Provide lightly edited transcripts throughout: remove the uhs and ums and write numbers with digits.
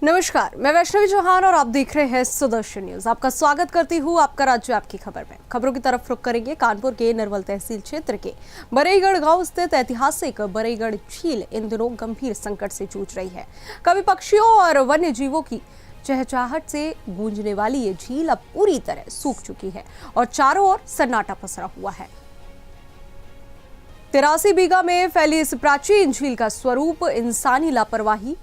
नमस्कार, मैं वैष्णवी चौहान और आप देख रहे हैं सुदर्शन न्यूज। आपका स्वागत करती हूँ आपका राज्य आपकी खबर में। खबरों की तरफ रुख करेंगे। कानपुर के नरवल तहसील क्षेत्र के बरईगढ़ गांव स्थित ऐतिहासिक बरईगढ़ झील इन दिनों गंभीर संकट से जूझ रही है। कभी पक्षियों और वन्य जीवों की चहचहाहट से गूंजने वाली ये झील अब पूरी तरह सूख चुकी है और चारों ओर सन्नाटा पसरा हुआ है। 83 बीघा में फैली इस प्राचीन झील का स्वरूप इंसानी लापरवाही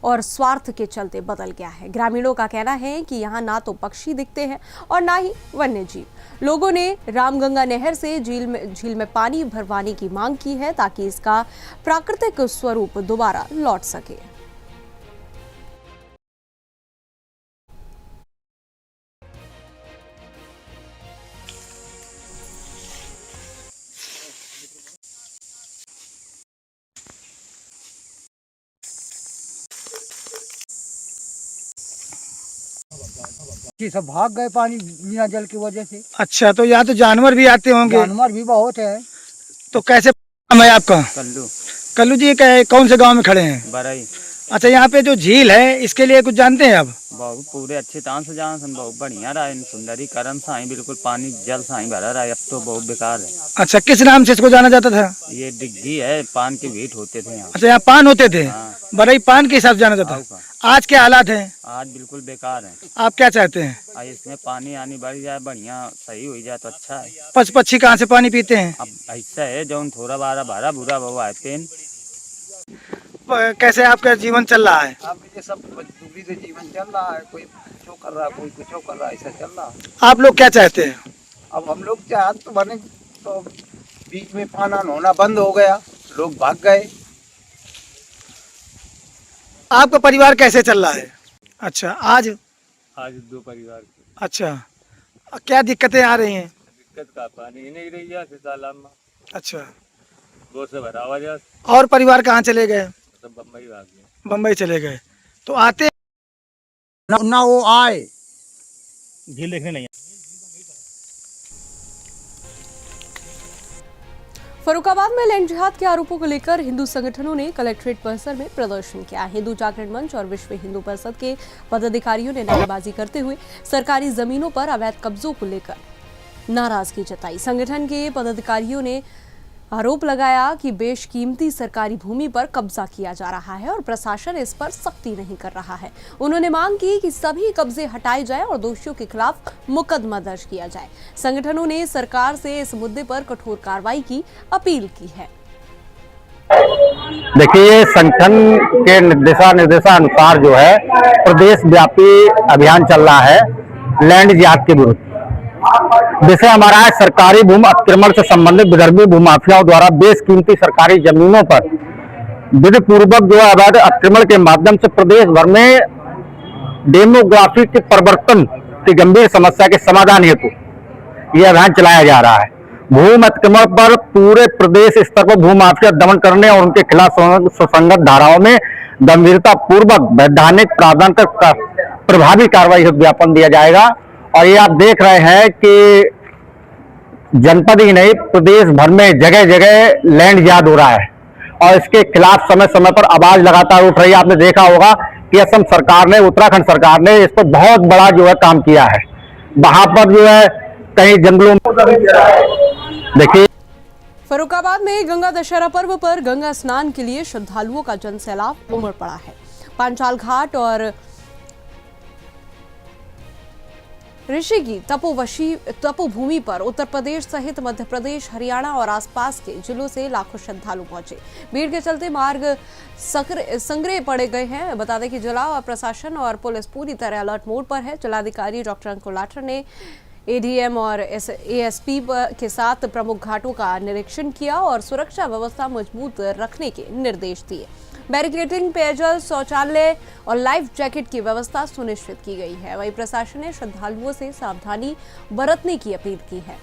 और स्वार्थ के चलते बदल गया है। ग्रामीणों का कहना है कि यहाँ ना तो पक्षी दिखते हैं और ना ही वन्य जीव। लोगों ने रामगंगा नहर से झील में पानी भरवाने की मांग की है ताकि इसका प्राकृतिक स्वरूप दोबारा लौट सके। जी सब भाग गए पानी बिना जल की वजह से। अच्छा, तो यहाँ तो जानवर भी आते होंगे? जानवर भी बहुत है। तो कैसे नाम है आपका? कल्लू। कल्लू जी, कौन से गांव में खड़े हैं? बरई। अच्छा, यहाँ पे जो झील है इसके लिए कुछ जानते हैं आप? बहुत पूरे अच्छे तरह से जान सन, बहुत बढ़िया रहा है, सुंदरीकरण साई बिल्कुल पानी जल साई भरा रहा है। अब तो बहुत बेकार है। अच्छा, किस नाम से इसको जाना जाता था? ये डिग्गी है, पान के भीट होते थे यहाँ। अच्छा, यहाँ पान होते थे? हाँ। बरई पान के हिसाब से जाना जाता है। आज क्या हालात हैं? आज बिल्कुल बेकार है। आप क्या चाहते हैं? आज इसमें पानी आनी बढ़ जाए, बढ़िया सही हो जाए तो अच्छा है। पशु पक्षी कहाँ से पानी पीते हैं? अब ऐसा है जो थोड़ा बारा भरा बुरा बवा है पेन। कैसे आपका जीवन चल रहा है? अब ये सब मजदूरी से जीवन चल रहा है। कोई कुछ कर रहा है, कोई कुछ कर रहा है, ऐसा चल रहा है। आप लोग क्या चाहते हैं? अब हम लोग चाहते तो बने, तो बीच में पाना होना बंद हो गया, लोग भाग गए। आपका परिवार कैसे चल रहा है? अच्छा, आज 2 परिवार। अच्छा, क्या दिक्कतें आ रही हैं? दिक्कत का पानी नहीं रही है तालाब में। अच्छा, वो से भरा हुआ है। और परिवार कहाँ चले गए? सब बम्बई भाग गए। बम्बई चले गए। तो आते ना वो आए झील देखने नहीं। फर्रुखाबाद में लैंड जिहाद के आरोपों को लेकर हिंदू संगठनों ने कलेक्ट्रेट परिसर में प्रदर्शन किया। हिंदू जागरण मंच और विश्व हिंदू परिषद के पदाधिकारियों ने नारेबाजी करते हुए सरकारी जमीनों पर अवैध कब्जों को लेकर नाराजगी जताई। संगठन के पदाधिकारियों ने आरोप लगाया कि बेशकीमती सरकारी भूमि पर कब्जा किया जा रहा है और प्रशासन इस पर सख्ती नहीं कर रहा है। उन्होंने मांग की कि सभी कब्जे हटाए जाएं और दोषियों के खिलाफ मुकदमा दर्ज किया जाए। संगठनों ने सरकार से इस मुद्दे पर कठोर कार्रवाई की अपील की है। देखिए, संगठन के निर्देशानुसार जो है प्रदेश व्यापी अभियान चल रहा है लैंड जिहाद के विरुद्ध। विषय हमारा है सरकारी भूमि अतिक्रमण से संबंधित विदर्भी भूमाफियाओं द्वारा बेशकीमती सरकारी जमीनों पर विधि पूर्वक जो है अवैध अतिक्रमण के माध्यम से प्रदेश भर में डेमोग्राफी के परिवर्तन की गंभीर समस्या के समाधान हेतु यह अभियान चलाया जा रहा है। भूमि अतिक्रमण पर पूरे प्रदेश स्तर पर भूमाफिया दमन करने और उनके खिलाफ सुसंगत धाराओं में गंभीरता पूर्वक वैधानिक प्रावधान कर प्रभावी कार्रवाई हेतु ज्ञापन दिया जाएगा। और ये आप देख रहे हैं कि जनपद ही नहीं प्रदेश भर में जगह जगह लैंड जिहाद हो रहा है और इसके खिलाफ समय समय पर आवाज लगातार उठ रही है। आपने देखा होगा कि असम सरकार ने, उत्तराखंड सरकार ने इस पर बहुत बड़ा जो है काम किया है। वहां पर जो है कहीं जंगलों में देखिए। फर्रुखाबाद में गंगा दशहरा पर्व पर गंगा स्नान के लिए श्रद्धालुओं का जनसैलाब उमड़ पड़ा है। पांचाल घाट और ऋषि की तपोभूमि पर उत्तर प्रदेश सहित मध्य प्रदेश, हरियाणा और आसपास के जिलों से लाखों श्रद्धालु पहुंचे। भीड़ के चलते मार्ग संग्रह पड़े गए हैं। बता दें कि जिला प्रशासन और पुलिस पूरी तरह अलर्ट मोड पर है। जिलाधिकारी डॉक्टर अंकुर लाठर ने एडीएम और एएसपी के साथ प्रमुख घाटों का निरीक्षण किया और सुरक्षा व्यवस्था मजबूत रखने के निर्देश दिए। बैरिकेडिंग, पेयजल, शौचालय और लाइफ जैकेट की व्यवस्था सुनिश्चित की गई है। वहीं प्रशासन ने श्रद्धालुओं से सावधानी बरतने की अपील की है।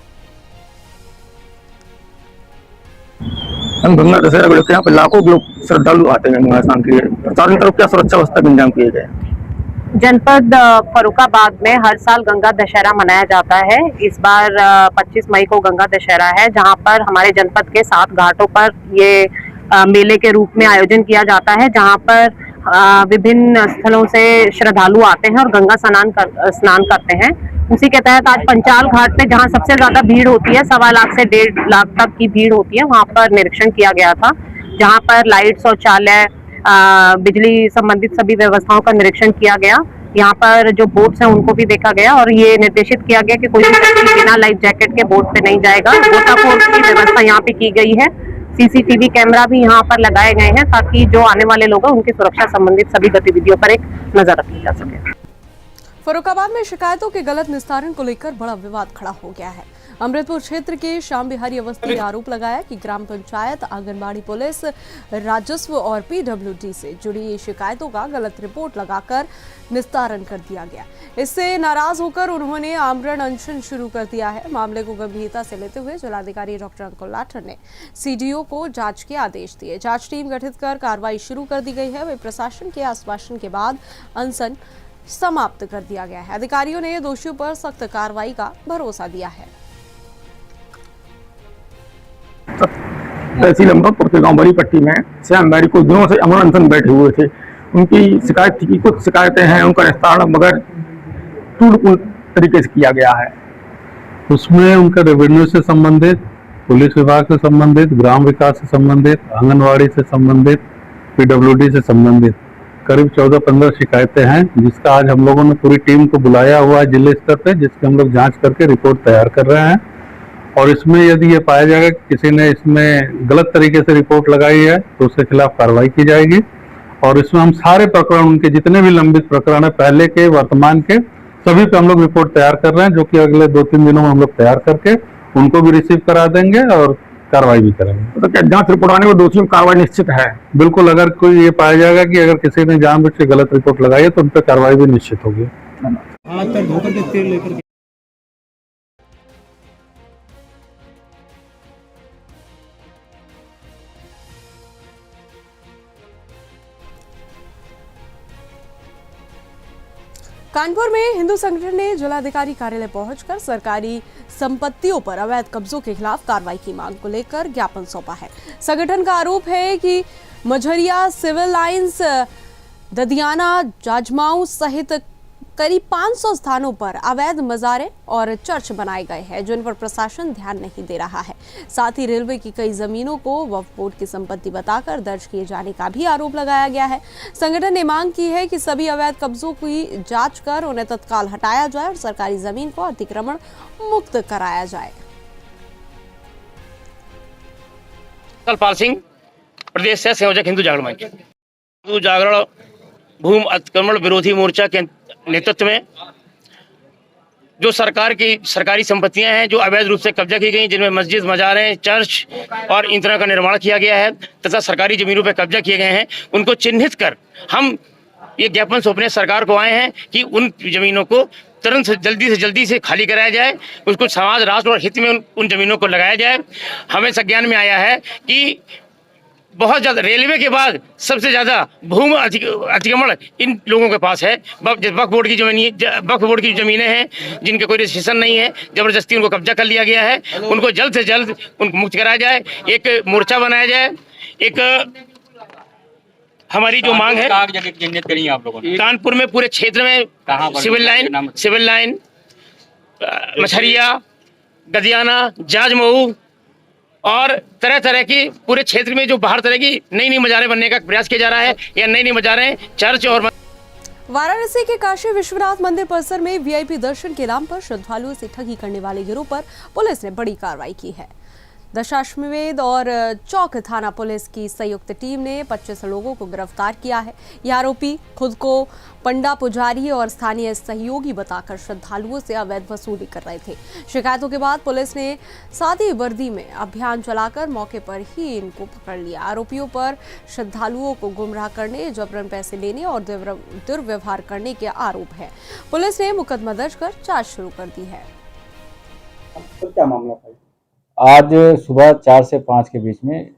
हम गंगा दशहरा को लेकर यहाँ पे लाखों लोग श्रद्धालु आते हैं गंगा स्नान के लिए। चारों तरफ क्या सुरक्षा व्यवस्था का इंतजाम किए गए? जनपद फर्रुखाबाद में हर साल गंगा दशहरा मनाया जाता है। इस बार 25 मई को गंगा दशहरा है, जहां पर हमारे जनपद के 7 घाटों पर ये मेले के रूप में आयोजन किया जाता है, जहां पर विभिन्न स्थलों से श्रद्धालु आते हैं और गंगा स्नान करते हैं। उसी के तहत आज पंचाल घाट पे जहां सबसे ज्यादा भीड़ होती है, 1.25 लाख से 1.5 लाख तक की भीड़ होती है, वहां पर निरीक्षण किया गया था, जहां पर लाइट, शौचालय, बिजली संबंधित सभी व्यवस्थाओं का निरीक्षण किया गया। यहाँ पर जो बोट्स हैं उनको भी देखा गया और ये निर्देशित किया गया कि कोई भी व्यक्ति बिना लाइफ जैकेट के बोट पे नहीं जाएगा। गोताखोर की व्यवस्था यहाँ पे की गई है। सीसीटीवी कैमरा भी यहाँ पर लगाए गए हैं ताकि जो आने वाले लोग हैं उनकी सुरक्षा संबंधित सभी गतिविधियों पर एक नजर रखी जा सके। फर्रुखाबाद में शिकायतों के गलत निस्तारण को लेकर बड़ा विवाद खड़ा हो गया है। अमृतपुर क्षेत्र के श्याम बिहारी अवस्थी ने आरोप लगाया कि ग्राम पंचायत, आंगनबाड़ी, पुलिस, राजस्व और पीडब्ल्यूडी से जुड़ी शिकायतों का गलत रिपोर्ट लगाकर निस्तारण कर दिया गया। इससे नाराज होकर उन्होंने आमरण अनशन शुरू कर दिया है। मामले को गंभीरता से लेते हुए जिलाधिकारी डॉक्टर अंकुर लाठर ने सीडीओ को जांच के आदेश दिए। जांच टीम गठित कर कार्रवाई शुरू कर दी गई है। वे प्रशासन के आश्वासन के बाद अनशन समाप्त कर दिया गया है। अधिकारियों ने दोषियों पर सख्त कार्रवाई का भरोसा दिया है। तहसील अमृतपुर के गांव बड़ी पट्टी में श्याम बिहारी कुछ दिनों से अमर अनशन बैठे हुए थे। उनकी शिकायत थी कि कुछ शिकायतें हैं, उनका निस्तारण मगर टूटपूर्ण तरीके से किया गया है। उसमें उनका रेवेन्यू से संबंधित, पुलिस विभाग से संबंधित, ग्राम विकास से संबंधित, आंगनवाड़ी से संबंधित, पीडब्ल्यूडी से संबंधित करीब 14-15 शिकायतें हैं, जिसका आज हम लोगों ने पूरी टीम को बुलाया हुआ है जिले स्तर पे, जिसकी हम लोग जांच करके रिपोर्ट तैयार कर रहे हैं। और इसमें यदि ये पाया जाएगा कि किसी ने इसमें गलत तरीके से रिपोर्ट लगाई है तो उसके खिलाफ कार्रवाई की जाएगी। और इसमें हम सारे प्रकरण, उनके जितने भी लंबित प्रकरण है, पहले के, वर्तमान के, सभी पे हम लोग रिपोर्ट तैयार कर रहे हैं, जो कि अगले 2-3 दिनों में हम लोग तैयार करके उनको भी रिसीव करा देंगे और कार्रवाई भी करेंगे। तो क्या जांच रिपोर्ट आने में दोषियों की कार्रवाई निश्चित है? बिल्कुल, अगर कोई ये पाया जाएगा कि अगर किसी ने जानबूझ के गलत रिपोर्ट लगाई है तो उन पर कार्रवाई भी निश्चित होगी। कानपुर में हिंदू संगठन ने जिलाधिकारी कार्यालय पहुंचकर सरकारी संपत्तियों पर अवैध कब्जों के खिलाफ कार्रवाई की मांग को लेकर ज्ञापन सौंपा है। संगठन का आरोप है कि मझरिया, सिविल लाइंस, ददियाना, जाजमाऊ सहित करीब 500 स्थानों पर अवैध मज़ारे और चर्च बनाए गए हैं, जिन पर प्रशासन ध्यान नहीं दे रहा है। साथ ही रेलवे की कई जमीनों को वक्फ बोर्ड की संपत्ति बताकर दर्ज किए जाने का भी आरोप लगाया गया है। संगठन ने मांग की है कि सभी अवैध कब्जों की जांच कर उन्हें तत्काल हटाया जाए और सरकारी जमीन को अतिक्रमण मुक्त कराया जाए। पाल सिंह, प्रदेश से संयोजक हिंदू जागरण मंच। हिंदू जागरण भूमि अतिक्रमण विरोधी मोर्चा के नेतृत्व में जो सरकार की सरकारी संपत्तियां हैं जो अवैध रूप से कब्जा की गई, जिनमें मस्जिद, मजारें, चर्च और इन तरह का निर्माण किया गया है तथा सरकारी जमीनों पर कब्जा किए गए हैं, उनको चिन्हित कर हम ये ज्ञापन सौंपने सरकार को आए हैं कि उन जमीनों को तुरंत जल्दी से खाली कराया जाए, उसको समाज, राष्ट्र और हित में उन जमीनों को लगाया जाए। हमें संज्ञान में आया है कि बहुत ज़्यादा रेलवे के बाद सबसे ज़्यादा भूमि अतिक्रमण इन लोगों के पास है। वक्फ बोर्ड की ज़मीनें हैं जिनके कोई रजिस्ट्रेशन नहीं है, ज़बरदस्ती उनको कब्जा कर लिया गया है। उनको जल्द से जल्द उनको मुक्त कराया जाए, एक मोर्चा बनाया जाए। एक हमारी जो मांग है, आप लोगों ने कानपुर में पूरे क्षेत्र में सिविल लाइन, मछरिया, गदियाना, जाजमऊ और तरह तरह की पूरे क्षेत्र में जो बाहर तरह की नई मज़ारें बनने का प्रयास किया जा रहा है, या नई मज़ारें, चर्च और वाराणसी के काशी विश्वनाथ मंदिर परिसर में वीआईपी दर्शन के नाम पर श्रद्धालुओं से ठगी करने वाले गिरोह पर पुलिस ने बड़ी कार्रवाई की है। दशाश्वमेध और चौक थाना पुलिस की संयुक्त टीम ने 25 लोगों को गिरफ्तार किया है। ये आरोपी खुद को पंडा, पुजारी और स्थानीय सहयोगी बताकर श्रद्धालुओं से अवैध वसूली कर रहे थे। शिकायतों के बाद पुलिस ने सादी वर्दी में अभियान चलाकर मौके पर ही इनको पकड़ लिया। आरोपियों पर श्रद्धालुओं को गुमराह करने, जबरन पैसे लेने और दुर्व्यवहार करने के आरोप है। पुलिस ने मुकदमा दर्ज कर जांच शुरू कर दी है। क्या मामला था? आज सुबह 4 से 5 के बीच में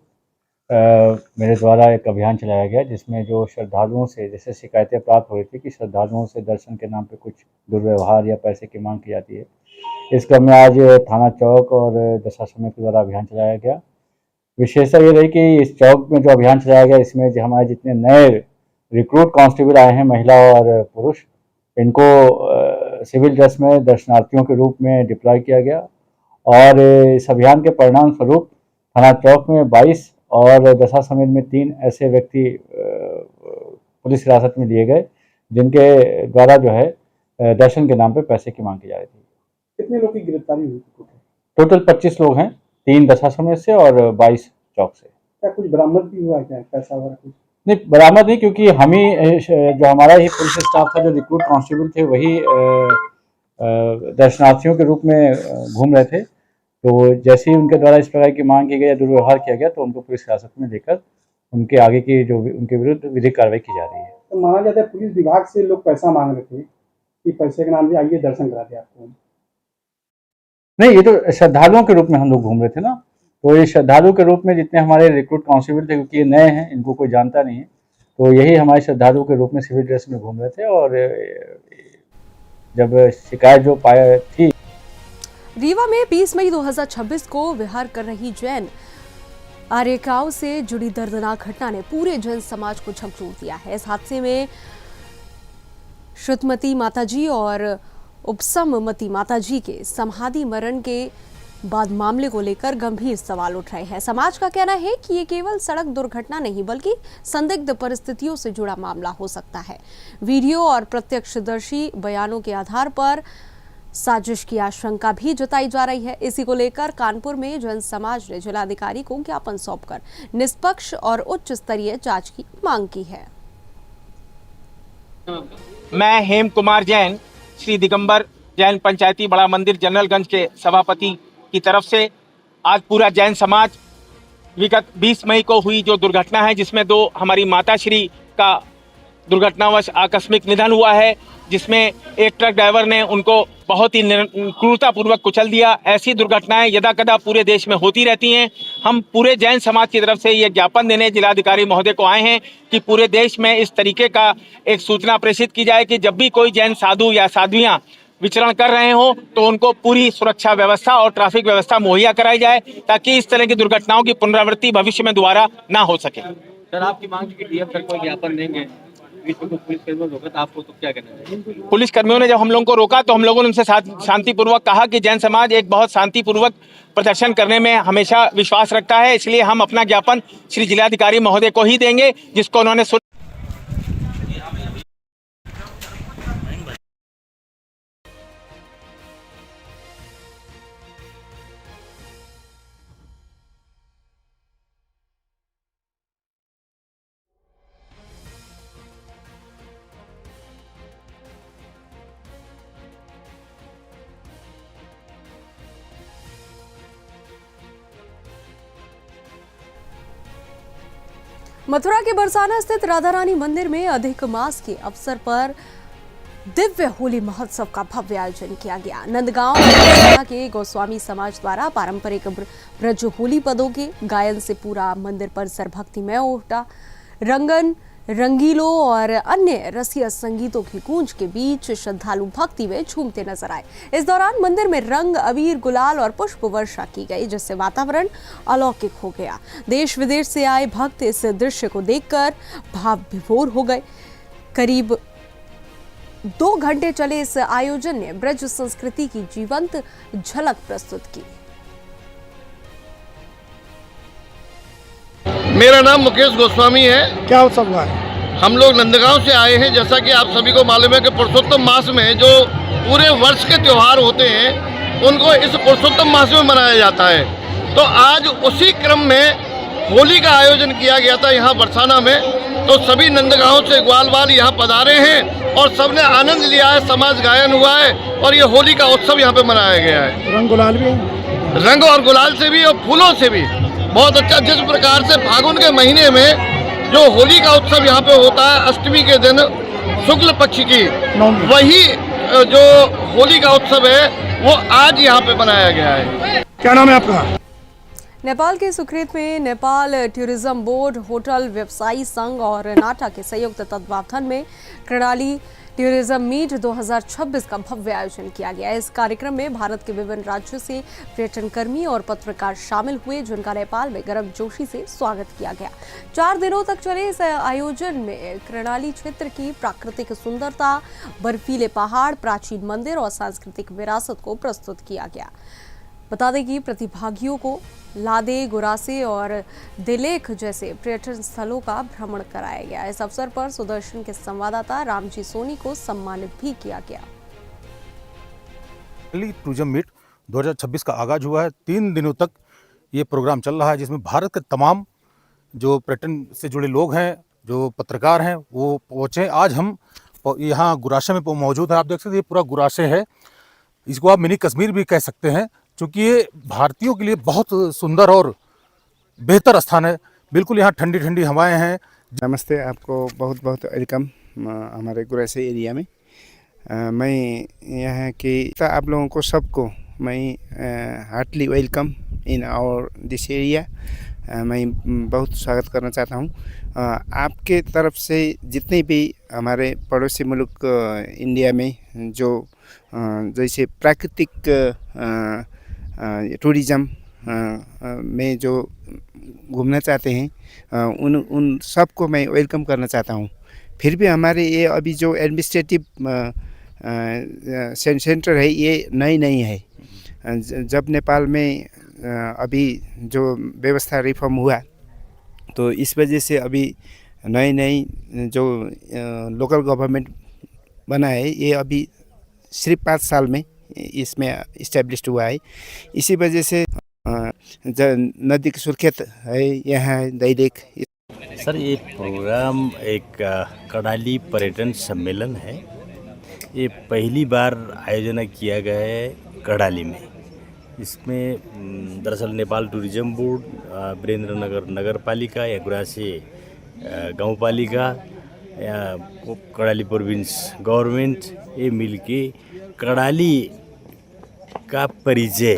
मेरे द्वारा एक अभियान चलाया गया, जिसमें जो श्रद्धालुओं से जैसे शिकायतें प्राप्त हो रही थी कि श्रद्धालुओं से दर्शन के नाम पे कुछ दुर्व्यवहार या पैसे की मांग की जाती है, इस क्रम में आज थाना चौक और दशाश्वमेध के द्वारा अभियान चलाया गया। विशेषता ये रही कि इस चौक में जो अभियान चलाया गया, इसमें जो हमारे जितने नए रिक्रूट कांस्टेबल आए हैं, महिला और पुरुष। इनको सिविल ड्रेस में दर्शनार्थियों के रूप में डिप्लॉय किया गया और इस अभियान के परिणाम स्वरूप थाना चौक में 22 और दशा समेत में 3 ऐसे व्यक्ति पुलिस हिरासत में लिए गए, जिनके द्वारा जो है दर्शन के नाम पे पैसे की मांग की जा रही थी। कितने लोग की गिरफ्तारी हुई? टोटल 25 लोग हैं, 3 दशा समेत से और 22 चौक से। क्या कुछ बरामद भी हुआ? क्या पैसा वगैरह कुछ? नहीं, बरामद नहीं, क्योंकि हम ही जो हमारा ही पुलिस स्टाफ था, जो रिक्रूट कांस्टेबल थे, वही दर्शनार्थियों के रूप में घूम रहे थे। तो जैसे ही उनके द्वारा इस प्रकार की मांग की गई या दुर्व्यवहार किया गया, तो उनको पुलिस हिरासत में लेकर उनके आगे की जो उनके विरुद्ध विधिक कार्रवाई की जा रही है। तो माना जाता है पुलिस विभाग से लोग पैसा मांग रहे थे कि पैसे के नाम से आइए दर्शन करा दिया आपको। नहीं, ये तो श्रद्धालुओं के रूप में हम लोग घूम रहे थे ना, तो ये श्रद्धालु के रूप में जितने हमारे रिक्रूट कांस्टेबल थे, क्योंकि ये नए हैं, इनको कोई जानता नहीं है, तो यही हमारे श्रद्धालु के रूप में सिविल ड्रेस में घूम रहे थे। और जब शिकायत जो पाया थी, रीवा में 20 मई 2026 को विहार कर रही जैन आर्यिकाओं से जुड़ी दर्दनाक घटना ने पूरे जैन समाज को झकझोर दिया है। इस हादसे में श्रुतमती माताजी और उपसममती माताजी के समाधि मरण के बाद मामले को लेकर गंभीर सवाल उठ रहे हैं। समाज का कहना है कि ये केवल सड़क दुर्घटना नहीं बल्कि संदिग्ध परिस्थितियों से जुड़ा मामला हो सकता है। वीडियो और प्रत्यक्षदर्शी बयानों के आधार पर साजिश की आशंका भी जताई जा रही है। इसी को लेकर कानपुर में जैन समाज ने जिलाधिकारी को ज्ञापन सौंपकर निष्पक्ष और उच्च स्तरीय जांच की मांग की है। मैं हेम कुमार जैन, श्री दिगंबर जैन पंचायती बड़ा मंदिर जनरलगंज के सभापति की तरफ से आज पूरा जैन समाज विगत 20 मई को हुई जो दुर्घटना है, जिसमें 2 हमारी माता श्री का दुर्घटनावश आकस्मिक निधन हुआ है, जिसमें एक ट्रक ड्राइवर ने उनको बहुत ही क्रूरतापूर्वक कुचल दिया। ऐसी दुर्घटनाएं यदाकदा पूरे देश में होती रहती हैं। हम पूरे जैन समाज की तरफ से ये ज्ञापन देने जिलाधिकारी महोदय को आए हैं कि पूरे देश में इस तरीके का एक सूचना प्रेषित की जाए कि जब भी कोई जैन साधु या साध्वियाँ विचरण कर रहे हो तो उनको पूरी सुरक्षा व्यवस्था और ट्रैफिक व्यवस्था मुहैया कराई जाए, ताकि इस तरह की दुर्घटनाओं की पुनरावृत्ति भविष्य में दोबारा ना हो सके। सर, आपकी मांग की डीएम सर को ज्ञापन देंगे, पुलिसकर्मियों को रोका तो आपको तो क्या कहना चाहिए? पुलिसकर्मियों ने जब हम लोगों को रोका तो हम लोगों ने उनसे शांतिपूर्वक कहा कि जैन समाज एक बहुत शांतिपूर्वक प्रदर्शन करने में हमेशा विश्वास रखता है, इसलिए हम अपना ज्ञापन श्री जिलाधिकारी महोदय को ही देंगे, जिसको उन्होंने मथुरा के बरसाना स्थित राधा रानी मंदिर में अधिक मास के अवसर पर दिव्य होली महोत्सव का भव्य आयोजन किया गया। नंदगांव के गोस्वामी समाज द्वारा पारंपरिक ब्रज होली पदों के गायन से पूरा मंदिर परिसर भक्तिमय उठा। रंगन, रंगीलों और अन्य रसिया संगीतों की गूंज के बीच श्रद्धालु भक्ति में झूमते नजर आए। इस दौरान मंदिर में रंग, अबीर, गुलाल और पुष्प वर्षा की गई, जिससे वातावरण अलौकिक हो गया। देश विदेश से आए भक्त इस दृश्य को देखकर भाव विभोर हो गए। करीब 2 घंटे चले इस आयोजन ने ब्रज संस्कृति की जीवंत झलक प्रस्तुत की। मेरा नाम मुकेश गोस्वामी है। क्या उत्सव हुआ है? हम लोग नंदगांव से आए हैं। जैसा कि आप सभी को मालूम है कि पुरुषोत्तम मास में जो पूरे वर्ष के त्योहार होते हैं उनको इस पुरुषोत्तम मास में मनाया जाता है। तो आज उसी क्रम में होली का आयोजन किया गया था यहाँ बरसाना में। तो सभी नंदगांव से ग्वाल यहाँ पधारे हैं और सबने आनंद लिया है, समाज गायन हुआ है और ये होली का उत्सव यहाँ पे मनाया गया है। रंग गुलाल भी, रंग और गुलाल से भी और फूलों से भी बहुत अच्छा। जिस प्रकार से फागुन के महीने में जो होली का उत्सव यहाँ पे होता है अष्टमी के दिन शुक्ल पक्ष की, वही जो होली का उत्सव है वो आज यहाँ पे मनाया गया है। क्या नाम है आपका? नेपाल के सुकृत में नेपाल टूरिज्म बोर्ड, होटल व्यवसायी संघ और नाटा के संयुक्त तत्वावधान में कर्णाली टूरिज्म मीट 2026 का भव्य आयोजन किया गया। इस कार्यक्रम में भारत के विभिन्न राज्यों से पर्यटन कर्मी और पत्रकार शामिल हुए, जिनका नेपाल में गर्मजोशी से स्वागत किया गया। 4 दिनों तक चले इस आयोजन में कर्णाली क्षेत्र की प्राकृतिक सुंदरता, बर्फीले पहाड़, प्राचीन मंदिर और सांस्कृतिक विरासत को प्रस्तुत किया गया। बता दें कि प्रतिभागियों को लादे, गुरासे और दिलेख जैसे पर्यटन स्थलों का भ्रमण कराया गया। इस अवसर पर सुदर्शन के संवाददाता रामजी सोनी को सम्मानित भी किया गया। टूरिज्म मीट 2026 का आगाज हुआ है। 3 दिनों तक ये प्रोग्राम चल रहा है, जिसमें भारत के तमाम जो पर्यटन से जुड़े लोग हैं, जो पत्रकार हैं, वो पहुँचे। आज हम यहाँ गुरासे में मौजूद हैं। आप देख सकते हैं, ये पूरा गुरासे है। इसको आप मिनी कश्मीर भी कह सकते हैं, क्योंकि ये भारतीयों के लिए बहुत सुंदर और बेहतर स्थान है। बिल्कुल यहाँ ठंडी ठंडी हवाएं हैं। नमस्ते, आपको बहुत बहुत वेलकम हमारे गुरासे एरिया में। मैं यहाँ की आप लोगों को सबको मैं heartily welcome in our this area. मैं बहुत स्वागत करना चाहता हूँ। आपके तरफ से जितने भी हमारे पड़ोसी मुल्क इंडिया में जो जैसे प्राकृतिक टूरिज़्म में जो घूमना चाहते हैं, उन सबको मैं वेलकम करना चाहता हूँ। फिर भी हमारे ये अभी जो एडमिनिस्ट्रेटिव सेंटर है, ये नई है। जब नेपाल में अभी जो व्यवस्था रिफॉर्म हुआ, तो इस वजह से अभी नई जो लोकल गवर्नमेंट बना है, ये अभी सिर्फ 5 साल में इसमें इस्टेब्लिश्ड हुआ है। इसी वजह से नदी की सुर्खियत है यहाँ दैलेख। सर, ये प्रोग्राम एक कर्णाली पर्यटन सम्मेलन है। ये पहली बार आयोजन किया गया है कर्णाली में। इसमें दरअसल नेपाल टूरिज्म बोर्ड, वीरेंद्रनगर नगर पालिका या गुरासे गाँव पालिका या कर्णाली प्रोविंस गवर्नमेंट, ये मिलके कर्णाली का परिचय,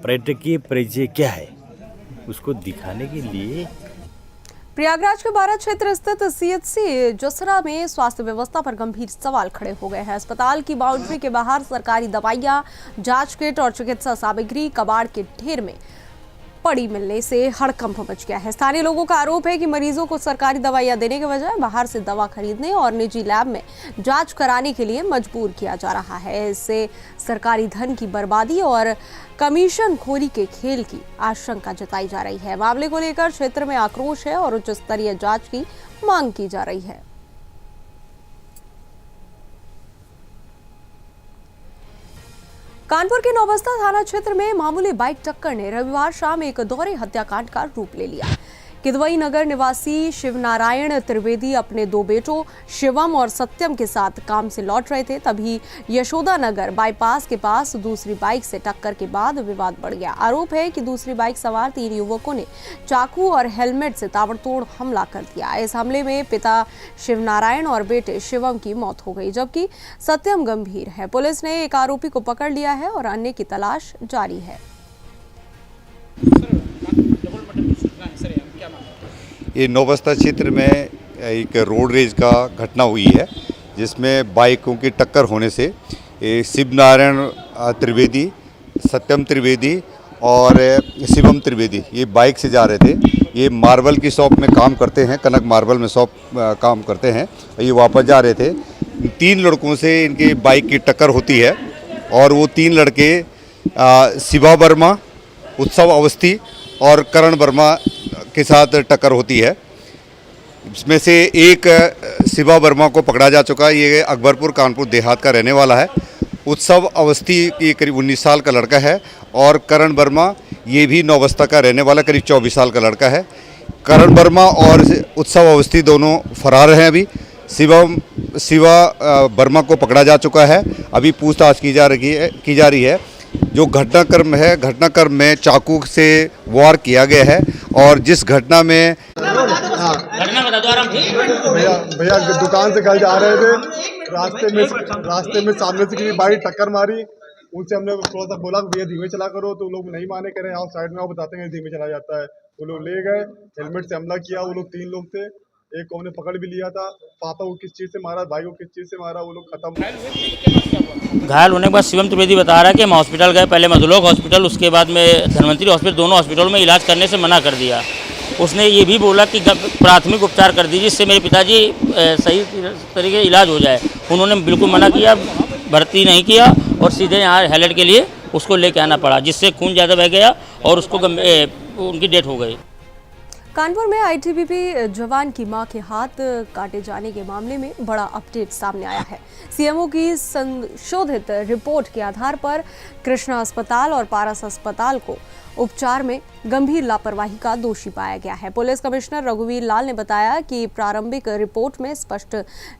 पर्यटकीय परिचय क्या है, उसको दिखाने के लिए प्रयागराज के बारा क्षेत्र स्थित सीएचसी जसरा में स्वास्थ्य व्यवस्था पर गंभीर सवाल खड़े हो गए हैं। अस्पताल की बाउंड्री के बाहर सरकारी दवाइयां, जांच किट और चिकित्सा सामग्री कबाड़ के ढेर में पड़ी मिलने से हड़कंप मच गया है। स्थानीय लोगों का आरोप है कि मरीजों को सरकारी दवाइयां देने के बजाय बाहर से दवा खरीदने और निजी लैब में जांच कराने के लिए मजबूर किया जा रहा है। इससे सरकारी धन की बर्बादी और कमीशन खोरी के खेल की आशंका जताई जा रही है। मामले को लेकर क्षेत्र में आक्रोश है और उच्च स्तरीय जांच की मांग की जा रही है। कानपुर के नौबस्ता थाना क्षेत्र में मामूली बाइक टक्कर ने रविवार शाम एक दोहरे हत्याकांड का रूप ले लिया। किदवई नगर निवासी शिवनारायण त्रिवेदी अपने 2 बेटों शिवम और सत्यम के साथ काम से लौट रहे थे। तभी यशोदा नगर बाईपास के पास दूसरी बाइक से टक्कर के बाद विवाद बढ़ गया। आरोप है कि दूसरी बाइक सवार 3 युवकों ने चाकू और हेलमेट से ताबड़तोड़ हमला कर दिया। इस हमले में पिता शिवनारायण और बेटे शिवम की मौत हो गई, जबकि सत्यम गंभीर है। पुलिस ने एक आरोपी को पकड़ लिया है और अन्य की तलाश जारी है। ये नौबस्ता क्षेत्र में एक रोड रेज का घटना हुई है, जिसमें बाइकों की टक्कर होने से शिवनारायण त्रिवेदी, सत्यम त्रिवेदी और शिवम त्रिवेदी ये बाइक से जा रहे थे। ये मार्बल की शॉप में काम करते हैं, कनक मार्बल में शॉप काम करते हैं। ये वापस जा रहे थे। 3 लड़कों से इनकी बाइक की टक्कर होती है और वो 3 लड़के शिवा वर्मा, उत्सव अवस्थी और करण वर्मा के साथ टक्कर होती है। इसमें से एक शिवा वर्मा को पकड़ा जा चुका है। ये अकबरपुर कानपुर देहात का रहने वाला है। उत्सव अवस्थी ये करीब 19 साल का लड़का है और करण वर्मा ये भी नौबस्ता का रहने वाला करीब 24 साल का लड़का है। करण वर्मा और उत्सव अवस्थी दोनों फरार हैं। अभी शिवा वर्मा को पकड़ा जा चुका है। अभी पूछताछ की जा रही है। जो घटनाक्रम है, घटनाक्रम में चाकू से वार किया गया है और जिस घटना में भैया दुकान से घर जा रहे थे, रास्ते में सामने से किसी बाइक टक्कर मारी। उनसे हमने थोड़ा सा बोला भैया धीमे चला करो, तो लोग नहीं माने, कह रहे हैं साइड में आओ, बताते हैं धीमे चला जाता है। वो लोग ले गए, हेलमेट से हमला किया। वो लोग 3 लोग थे, एक को हमने पकड़ भी लिया था। पापा को किस चीज़ से मारा, भाई को किस चीज़ से मारा, वो लोग खत्म। घायल होने के बाद शिवम त्रिवेदी बता रहा है कि हम हॉस्पिटल गए, पहले मधुलोक हॉस्पिटल, उसके बाद में धन्वंतरी हॉस्पिटल, दोनों हॉस्पिटलों में इलाज करने से मना कर दिया। उसने ये भी बोला कि प्राथमिक उपचार कर दीजिए, जिससे मेरे पिताजी सही तरीके से इलाज हो जाए। उन्होंने बिल्कुल मना किया, भर्ती नहीं किया और सीधे यहाँ हैलट के लिए उसको लेके आना पड़ा, जिससे खून ज़्यादा बह गया और उसको उनकी डेथ हो गई। कानपुर में आईटीबीपी जवान की मां के हाथ काटे जाने के मामले में बड़ा अपडेट सामने आया है। सीएमओ की संशोधित रिपोर्ट के आधार पर कृष्णा अस्पताल और पारस अस्पताल को उपचार में गंभीर लापरवाही का दोषी पाया गया है। पुलिस कमिश्नर रघुवीर लाल ने बताया कि प्रारंभिक रिपोर्ट में स्पष्ट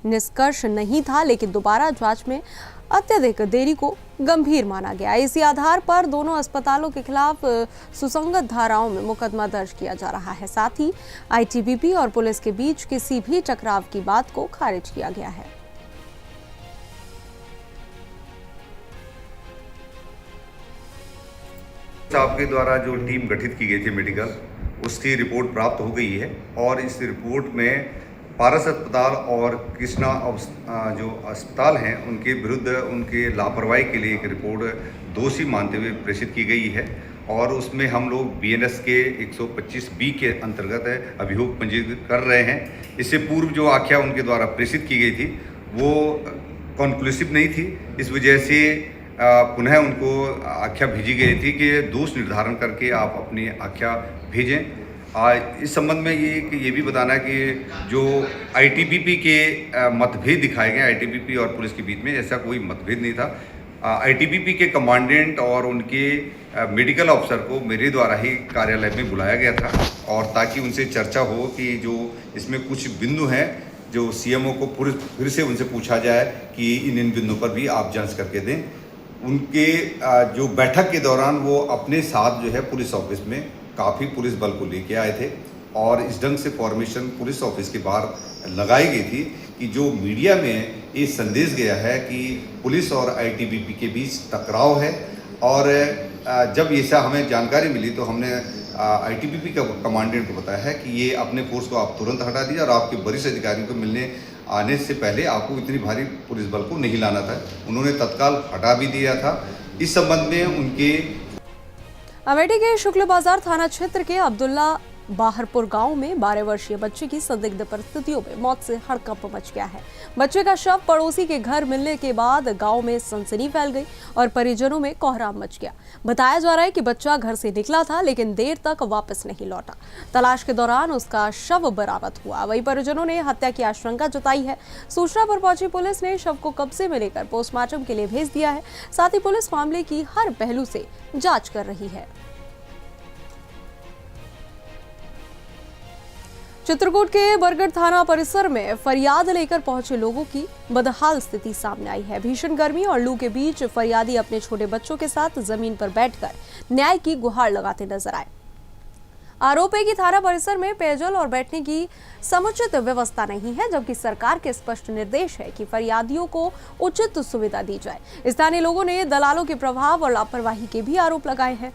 निष्कर्ष नहीं था, लेकिन दोबारा जांच में अत्यधिक देरी को गंभीर माना गया। इसी आधार पर दोनों अस्पतालों के खिलाफ सुसंगत धाराओं में मुकदमा दर्ज किया जा रहा है। साथ ही आईटीबीपी और पुलिस के बीच किसी भी टकराव की बात को खारिज किया गया है। आपके द्वारा जो टीम गठित की गई थी मेडिकल, उसकी रिपोर्ट प्राप्त हो गई है और इस रिपोर्ट में पारस अस्पताल और कृष्णा जो अस्पताल हैं उनके विरुद्ध उनके लापरवाही के लिए एक रिपोर्ट दोषी मानते हुए प्रेषित की गई है और उसमें हम लोग बीएनएस के 125B के अंतर्गत अभियोग पंजीकृत कर रहे हैं। इससे पूर्व जो आख्या उनके द्वारा प्रेषित की गई थी वो कॉन्क्लूसिव नहीं थी, इस वजह से पुनः उनको आख्या भेजी गई थी कि दोष निर्धारण करके आप अपनी आख्या भेजें। इस संबंध में ये भी बताना है कि जो आईटीबीपी के मतभेद दिखाए गए आईटीबीपी और पुलिस के बीच में, ऐसा कोई मतभेद नहीं था। आईटीबीपी के कमांडेंट और उनके मेडिकल अफसर को मेरे द्वारा ही कार्यालय में बुलाया गया था और ताकि उनसे चर्चा हो कि जो इसमें कुछ बिंदु हैं जो सीएमओ को फिर से उनसे पूछा जाए कि इन बिंदुओं पर भी आप जांच करके दें। उनके जो बैठक के दौरान वो अपने साथ जो है पुलिस ऑफिस में काफ़ी पुलिस बल को लेके आए थे और इस ढंग से फॉर्मेशन पुलिस ऑफिस के बाहर लगाई गई थी कि जो मीडिया में ये संदेश गया है कि पुलिस और आईटीबीपी के बीच टकराव है और जब ऐसा हमें जानकारी मिली तो हमने आईटीबीपी का कमांडेंट को बताया है कि ये अपने फोर्स को आप तुरंत हटा दीजिए और आपके वरिष्ठ अधिकारियों को मिलने आने से पहले आपको इतनी भारी पुलिस बल को नहीं लाना था। उन्होंने तत्काल हटा भी दिया था। इस संबंध में उनके अमेठी के शुक्ल बाजार थाना क्षेत्र के अब्दुल्ला बाहरपुर गांव में 12 वर्षीय बच्चे की संदिग्ध परिस्थितियों में मौत से हड़कंप मच गया है। बच्चे का शव पड़ोसी के घर मिलने के बाद गांव में सनसनी फैल गई और परिजनों में कोहराम मच गया। बताया जा रहा है कि बच्चा घर से निकला था लेकिन देर तक वापस नहीं लौटा। तलाश के दौरान उसका शव बरामद हुआ। वहीं परिजनों ने हत्या की आशंका जताई है। सूचना पर पहुंची पुलिस ने शव को कब्जे में लेकर पोस्टमार्टम के लिए भेज दिया है। साथ ही पुलिस मामले की हर पहलू से जांच कर रही है। चित्रकूट के बरगढ़ थाना परिसर में फरियाद लेकर पहुंचे लोगों की बदहाल स्थिति सामने आई है। भीषण गर्मी और लू के बीच फरियादी अपने छोटे बच्चों के साथ जमीन पर बैठकर न्याय की गुहार लगाते नजर आए। आरोप है कि थाना परिसर में पेयजल और बैठने की समुचित व्यवस्था नहीं है, जबकि सरकार के स्पष्ट निर्देश है कि फरियादियों को उचित सुविधा दी जाए। स्थानीय लोगों ने दलालों के प्रभाव और लापरवाही के भी आरोप लगाए हैं।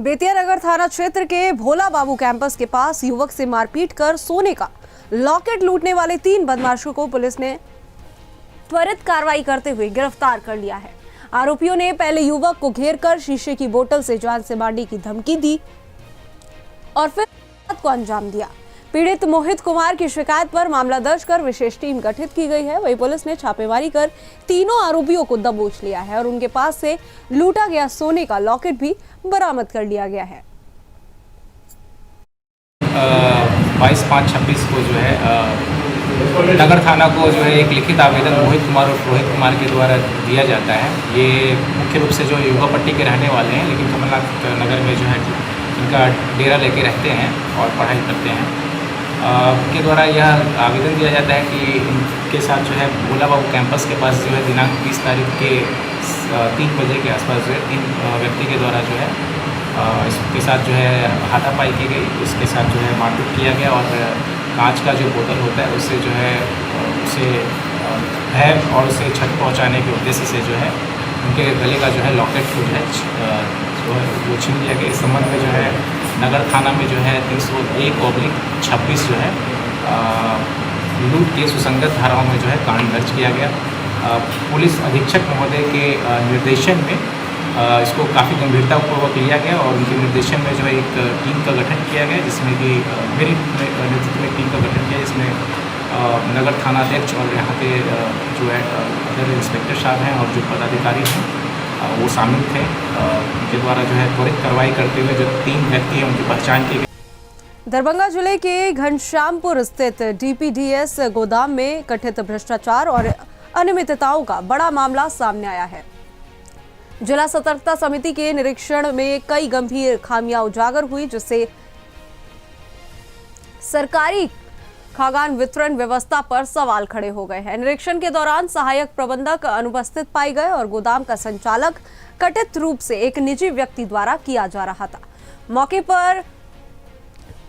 बेतिया नगर थाना क्षेत्र के भोला बाबू कैंपस के पास युवक से मारपीट कर सोने का लॉकेट लूटने वाले 3 बदमाशों को पुलिस ने त्वरित कार्रवाई करते हुए गिरफ्तार कर लिया है। आरोपियों ने पहले युवक को घेरकर शीशे की बोतल से जान से मारने की धमकी दी और फिर को अंजाम दिया। पीड़ित मोहित कुमार की शिकायत पर मामला दर्ज कर विशेष टीम गठित की गई है। वहीं पुलिस ने छापेमारी कर तीनों आरोपियों को दबोच लिया है और उनके पास से लूटा गया सोने का लॉकेट भी बरामद कर लिया गया है। 22/5/26 को जो है नगर थाना को जो है एक लिखित आवेदन मोहित कुमार और रोहित कुमार के द्वारा दिया जाता है। ये मुख्य रूप से जो युवा पट्टी के रहने वाले हैं, लेकिन कमलनाथ नगर में जो है इनका डेरा लेके रहते हैं और पढ़ाई करते हैं। के द्वारा यह आवेदन दिया जाता है कि इनके साथ जो है भोला बाबू कैंपस के पास जो है दिनांक 20 तारीख के 3 बजे के आसपास जो है 3 व्यक्ति के द्वारा जो है इसके साथ जो है हाथापाई की गई। इसके साथ जो है मारपीट किया गया और कांच का जो बोतल होता है उससे जो है उसे भय और उसे छत पहुंचाने के उद्देश्य से जो है उनके गले का जो है लॉकेट को जो है वो छीन लिया गया। इस संबंध में जो है नगर थाना में जो है 301/26 जो है लूट के सुसंगत धाराओं में जो है कांड दर्ज किया गया। पुलिस अधीक्षक महोदय के निर्देशन में इसको काफ़ी गंभीरतापूर्वक लिया गया और उनके निर्देशन में जो है एक टीम का गठन किया गया, जिसमें कि मेरे नेतृत्व में टीम का गठन किया, जिसमें नगर थाना अध्यक्ष और यहाँ के जो है अदर इंस्पेक्टर साहब हैं और जो पदाधिकारी हैं वो शामिल थे। उनके द्वारा जो है त्वरित कार्रवाई करते हुए जो 3 व्यक्ति हैं उनकी पहचान की गई। दरभंगा जिले के घनश्यामपुर स्थित डीपीडीएस गोदाम में कथित भ्रष्टाचार और अनियमितताओं का बड़ा मामला सामने आया है। जिला सतर्कता समिति के निरीक्षण में कई गंभीर खामियां उजागर हुई, जिससे सरकारी खाद्यान्न वितरण व्यवस्था पर सवाल खड़े हो गए हैं। निरीक्षण के दौरान सहायक प्रबंधक अनुपस्थित पाए गए और गोदाम का संचालक कथित रूप से एक निजी व्यक्ति द्वारा किया जा रहा था। मौके पर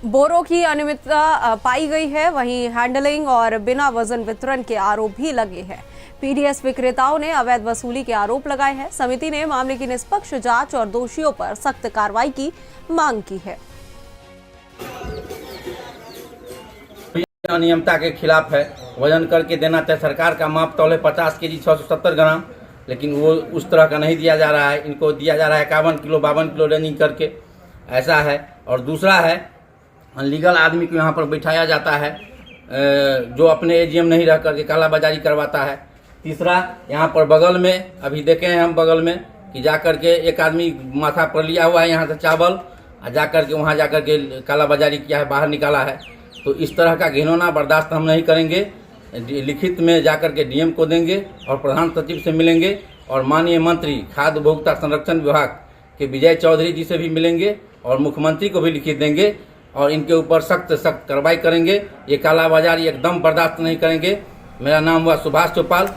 बोरों की अनियमितता पाई गई है। वहीं हैंडलिंग और बिना वजन वितरण के आरोप भी लगे हैं। पीडीएस विक्रेताओं ने अवैध वसूली के आरोप लगाए हैं। समिति ने मामले की निष्पक्ष जांच और दोषियों पर सख्त कार्रवाई की मांग की है। अनियमितता के खिलाफ है। वजन करके देना चाहिए। सरकार का माप तौल है 50 केजी 670 ग्राम, लेकिन वो उस तरह का नहीं दिया जा रहा है। इनको दिया जा रहा है 51 किलो 52 किलो रनिंग करके, ऐसा है। और दूसरा है अनलीगल आदमी को यहाँ पर बैठाया जाता है, जो अपने एजीएम नहीं रह करके कालाबाजारी करवाता है। तीसरा, यहाँ पर बगल में अभी देखे हैं हम बगल में कि जा करके एक आदमी माथा पर लिया हुआ है यहाँ से चावल, जा करके वहाँ जा करके कालाबाजारी किया है, बाहर निकाला है। तो इस तरह का घिनौना बर्दाश्त हम नहीं करेंगे। लिखित में जाकर के डीएम को देंगे और प्रधान सचिव से मिलेंगे और माननीय मंत्री खाद्य उपभोक्ता संरक्षण विभाग के विजय चौधरी जी से भी मिलेंगे और मुख्यमंत्री को भी लिखित देंगे और इनके ऊपर सख्त कार्रवाई करेंगे। ये कालाबाजारी एकदम बर्दाश्त नहीं करेंगे। मेरा नाम हुआ सुभाष चौपाल।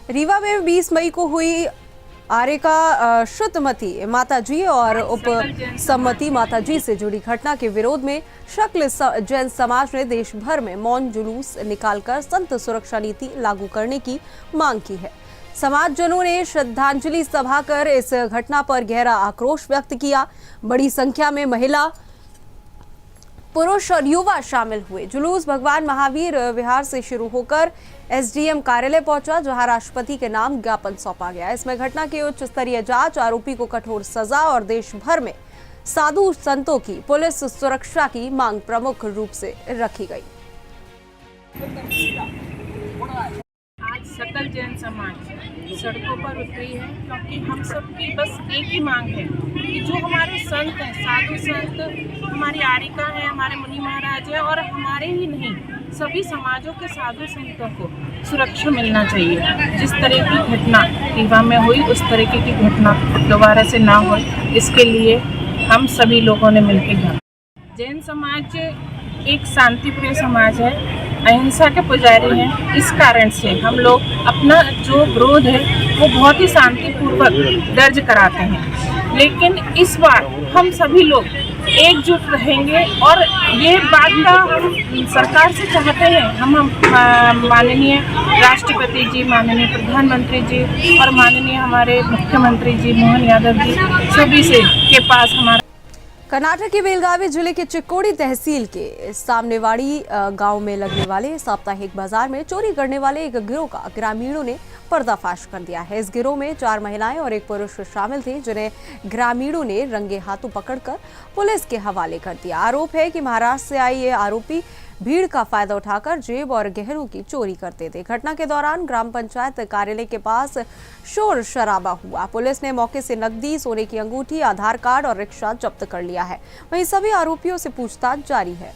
रीवा में 20 मई को हुई आरेका श्रुतमती माताजी और उप सम्मति माताजी से जुड़ी घटना के विरोध में शक्ल जैन समाज ने देश भर में मौन जुलूस निकालकर संत सुरक्षा नीति लागू करने की मांग की है। समाजजनों ने श्रद्धांजलि सभा कर इस घटना पर गहरा आक्रोश व्यक्त किया। बड़ी संख्या में महिला, पुरुष और युवा शामिल हुए। जुलूस भगवान महावीर विहार से शुरू होकर एसडीएम कार्यालय पहुंचा, जहां राष्ट्रपति के नाम ज्ञापन सौंपा गया। इसमें घटना की उच्च स्तरीय जांच, आरोपी को कठोर सजा और देश भर में साधु संतों की पुलिस सुरक्षा की मांग प्रमुख रूप से रखी गई। आज सकल जैन समाज सड़कों पर उतरी है, क्योंकि हम सब की बस एक ही मांग है कि जो हमारे संत हैं, साधु संत, हमारी आरिका है, हमारे मुनि महाराज है और हमारे ही नहीं सभी समाजों के साधु संतों को सुरक्षा मिलना चाहिए। जिस तरह की घटना रीवा में हुई उस तरीके की घटना दोबारा से ना हो, इसके लिए हम सभी लोगों ने मिलकर जैन समाज एक शांतिप्रिय समाज है, अहिंसा के पुजारी हैं। इस कारण से हम लोग अपना जो विरोध है वो बहुत ही शांतिपूर्वक दर्ज कराते हैं। लेकिन इस बार हम सभी लोग एकजुट रहेंगे और ये बात का हम सरकार से चाहते हैं। हम माननीय राष्ट्रपति जी, माननीय प्रधानमंत्री जी और माननीय हमारे मुख्यमंत्री जी मोहन यादव जी सभी से के पास हमारा कर्नाटक के बेलगावी जिले के चिक्कोड़ी तहसील के सामनेवाड़ी गांव में लगने वाले साप्ताहिक बाजार में चोरी करने वाले एक गिरोह का ग्रामीणों ने पर्दाफाश कर दिया है। इस गिरोह में 4 महिलाएं और 1 पुरुष शामिल थे, जिन्हें ग्रामीणों ने रंगे हाथों पकड़कर पुलिस के हवाले कर दिया। आरोप है कि महाराष्ट्र से आए ये आरोपी भीड़ का फायदा उठाकर जेब और गहनों की चोरी करते थे। घटना के दौरान ग्राम पंचायत कार्यालय के पास शोर शराबा हुआ। पुलिस ने मौके से नकदी, सोने की अंगूठी, आधार कार्ड और रिक्शा जब्त कर लिया है। वहीं सभी आरोपियों से पूछताछ जारी है।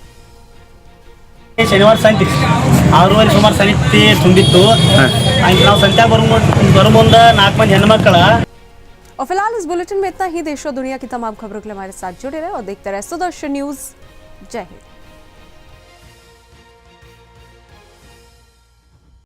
शनिवार संति 6 ಸುಮಾರು ಸಂತಿ ತುಂಬಿತ್ತು ಆಯ್ತು ನಾವು ಸಂತ್ಯಾಗ ಬರೋ ಮುಂದೆ 4 ಮಂದಿ ಹೆಣ್ಮಕ್ಕಳ। और फिलहाल इस बुलेटिन में इतना ही। देश और दुनिया की तमाम खबरों के लिए हमारे साथ जुड़े रहे और देखते रहे सुदर्शन न्यूज। जय हिंद।